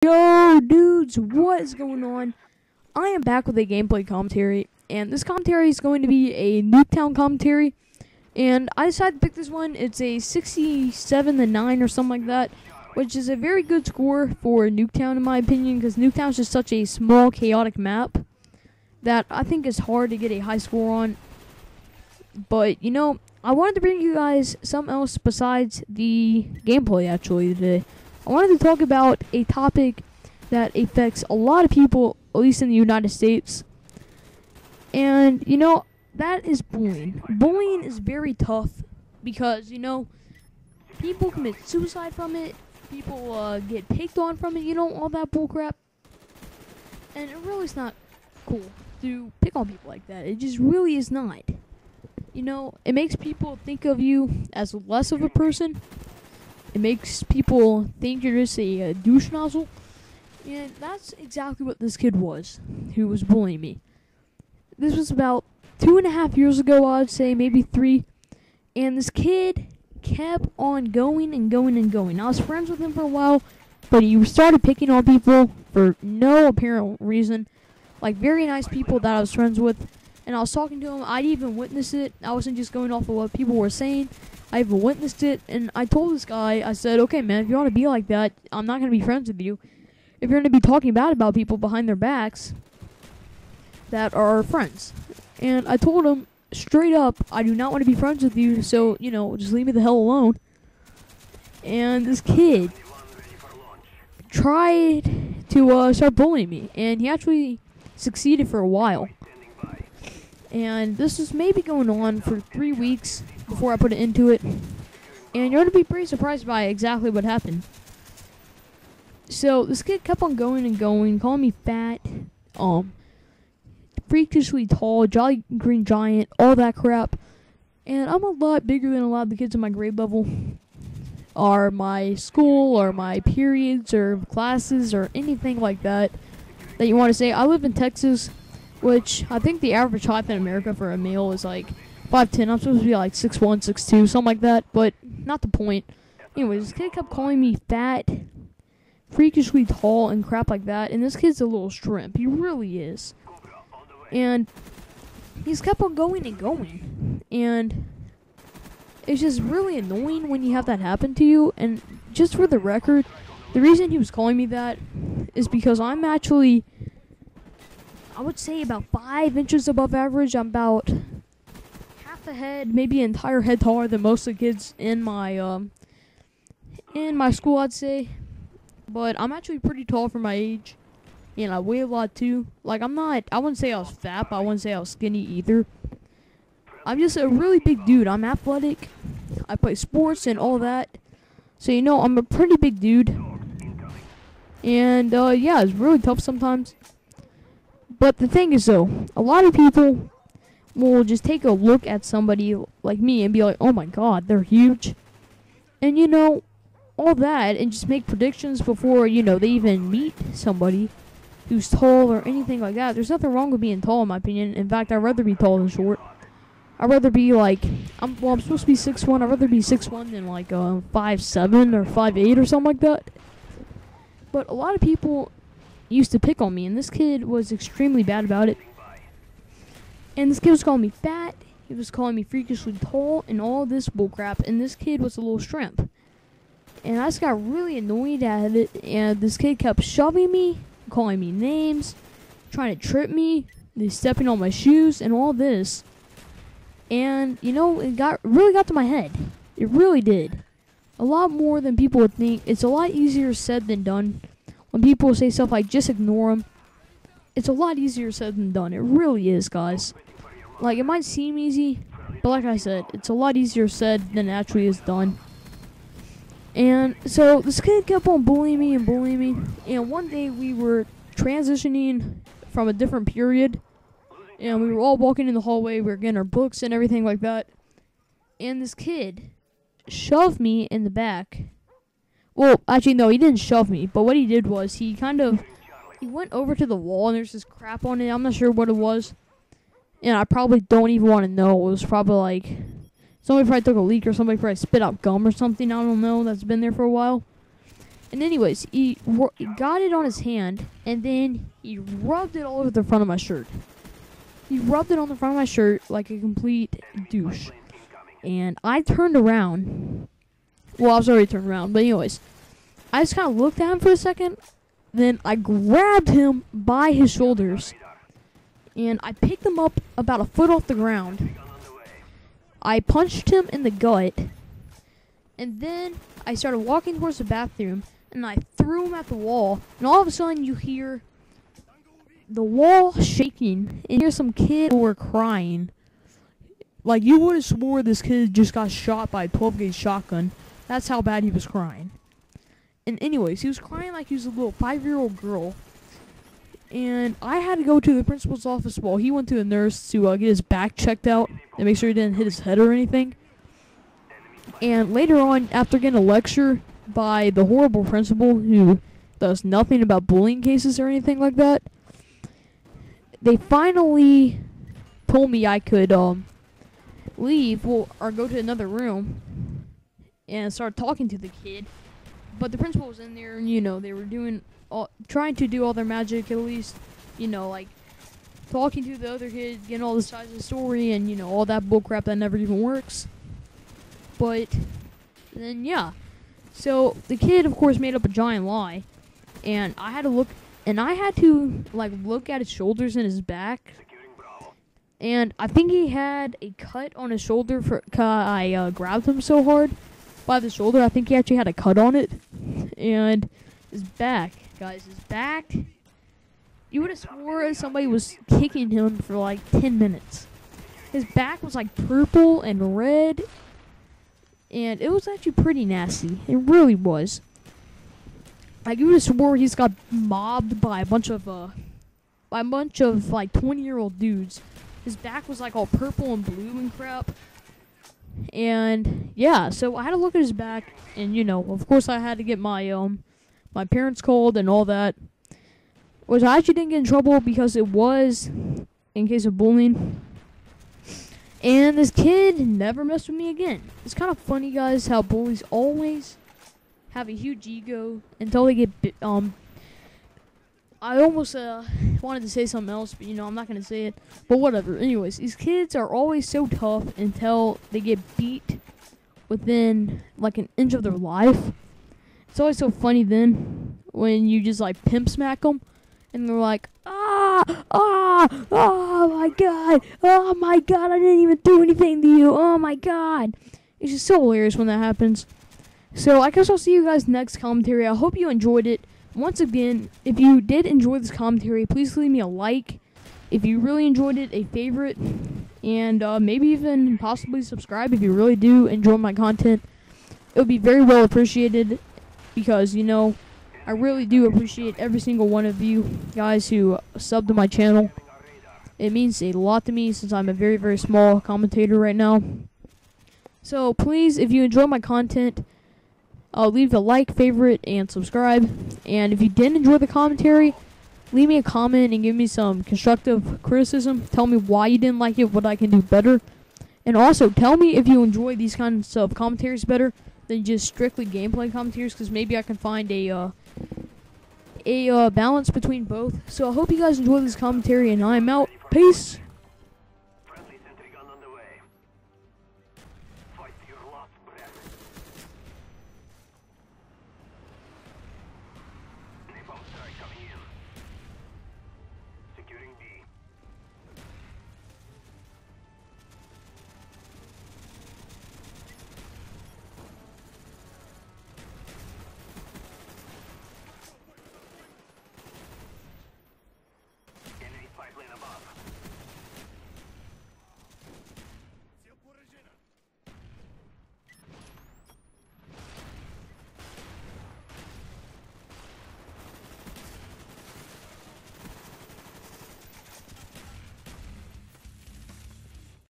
Yo, dudes, what is going on? I am back with a gameplay commentary, and this commentary is going to be a Nuketown commentary, and I decided to pick this one. It's a 67-9 or something like that, which is a very good score for Nuketown in my opinion, because Nuketown is just such a small, chaotic map that I think is hard to get a high score on. But, you know, I wanted to bring you guys something else besides the gameplay, actually, today. I wanted to talk about a topic that affects a lot of people, at least in the United States. And, you know, that is bullying. Bullying is very tough because, you know, people commit suicide from it. People get picked on from it, you know, all that bullcrap. And it really is not cool to pick on people like that. It just really is not. You know, it makes people think of you as less of a person. It makes people think you're just a douche nozzle. And that's exactly what this kid was, who was bullying me. This was about 2.5 years ago, I'd say, maybe 3. And this kid kept on going and going and going. I was friends with him for a while, but he started picking on people for no apparent reason. Like, very nice people that I was friends with. And I was talking to him. I'd even witnessed it. I wasn't just going off of what people were saying. I even witnessed it, and I told this guy, I said, okay, man, if you want to be like that, I'm not going to be friends with you. If you're going to be talking bad about people behind their backs that are friends. And I told him straight up, I do not want to be friends with you, so, you know, just leave me the hell alone. And this kid tried to start bullying me, and he actually succeeded for a while. And this is maybe going on for 3 weeks before I put it into it. And you're going to be pretty surprised by exactly what happened. So, this kid kept on going and going, calling me fat, freakishly tall, Jolly Green Giant, all that crap. And I'm a lot bigger than a lot of the kids in my grade level, or my school, or my periods, or classes, or anything like that you want to say. I live in Texas, which I think the average height in America for a male is like 5'10". I'm supposed to be like 6'1", 6'2", something like that, but not the point. Anyways, this kid kept calling me fat, freakishly tall, and crap like that, and this kid's a little shrimp. He really is. And he's kept on going and going. And it's just really annoying when you have that happen to you. And just for the record, the reason he was calling me that is because I'm actually, I would say, about 5 inches above average. I'm about half a head, maybe an entire head taller than most of the kids in my school, I'd say. But I'm actually pretty tall for my age, and I weigh a lot too. Like, I wouldn't say I was fat, but I wouldn't say I was skinny either. I'm just a really big dude. I'm athletic. I play sports and all that. So, you know, I'm a pretty big dude. And, yeah, it's really tough sometimes. But the thing is, though, a lot of people will just take a look at somebody like me and be like, oh my god, they're huge. And, you know, all that, and just make predictions before, you know, they even meet somebody who's tall or anything like that. There's nothing wrong with being tall, in my opinion. In fact, I'd rather be tall than short. I'd rather be like, I'm supposed to be 6'1". I'd rather be 6'1" than like 5'7" or 5'8" or something like that. But a lot of people used to pick on me, and this kid was extremely bad about it. And this kid was calling me fat, he was calling me freakishly tall, and all this bullcrap, and this kid was a little shrimp. And I just got really annoyed at it, and this kid kept shoving me, calling me names, trying to trip me, stepping on my shoes, and all this. And, you know, it really got to my head. It really did. A lot more than people would think. It's a lot easier said than done. When people say stuff like, just ignore them, it's a lot easier said than done. It really is, guys. Like, it might seem easy, but like I said, it's a lot easier said than it actually is done. And so this kid kept on bullying me. And one day we were transitioning from a different period, and we were all walking in the hallway. We were getting our books and everything like that. And this kid shoved me in the back. Well, actually, no, he didn't shove me. But what he did was he went over to the wall, and there's this crap on it. I'm not sure what it was. And I probably don't even want to know. It was probably like, somebody probably took a leak, or somebody probably spit out gum or something. I don't know. That's been there for a while. And anyways, he got it on his hand, and then he rubbed it all over the front of my shirt. He rubbed it on the front of my shirt like a complete douche. And I turned around. Well, I was already turned around, but anyways, I just kind of looked at him for a second. Then I grabbed him by his shoulders, and I picked him up about a foot off the ground. I punched him in the gut, and then I started walking towards the bathroom, and I threw him at the wall, and all of a sudden you hear the wall shaking, and you hear some kid who were crying. Like, you would have swore this kid just got shot by a 12-gauge shotgun. That's how bad he was crying. And anyways, he was crying like he was a little 5-year-old girl. And I had to go to the principal's office while he went to the nurse to get his back checked out and make sure he didn't hit his head or anything. And later on, after getting a lecture by the horrible principal who does nothing about bullying cases or anything like that, they finally told me I could leave or go to another room and start talking to the kid. But the principal was in there, and they were trying to do all their magic, at least, like talking to the other kid, getting all the sides of the story, and all that bullcrap that never even works. But then so the kid, of course, made up a giant lie, and I had to look at his shoulders and his back. And I think he had a cut on his shoulder I grabbed him so hard by the shoulder. I think he actually had a cut on it. And his back, guys, you would have swore somebody was kicking him for like 10 minutes. His back was like purple and red, and it was actually pretty nasty. It really was. Like, you would have swore he's got mobbed by a bunch of like 20-year-old dudes. His back was like all purple and blue and crap. And so I had to look at his back, and of course I had to get my my parents called and all that. Which I actually didn't get in trouble because it was in case of bullying. And this kid never messed with me again. It's kind of funny, guys, how bullies always have a huge ego until they get I almost wanted to say something else, but I'm not going to say it. But whatever. Anyways, these kids are always so tough until they get beat within like an inch of their life. It's always so funny then when you just like pimp smack them, and they're like, oh my god, I didn't even do anything to you. Oh my god. It's just so hilarious when that happens. So I guess I'll see you guys next commentary. I hope you enjoyed it. Once again, if you did enjoy this commentary, please leave me a like. If you really enjoyed it, a favorite. And maybe even possibly subscribe if you really do enjoy my content. It would be very well appreciated. Because, I really do appreciate every single one of you guys who sub to my channel. It means a lot to me since I'm a very, very small commentator right now. So please, if you enjoy my content, leave a like, favorite, and subscribe. And if you didn't enjoy the commentary, leave me a comment and give me some constructive criticism. Tell me why you didn't like it, what I can do better. And also, tell me if you enjoy these kinds of commentaries better than just strictly gameplay commentaries, because maybe I can find a balance between both. So I hope you guys enjoy this commentary, and I'm out. Peace.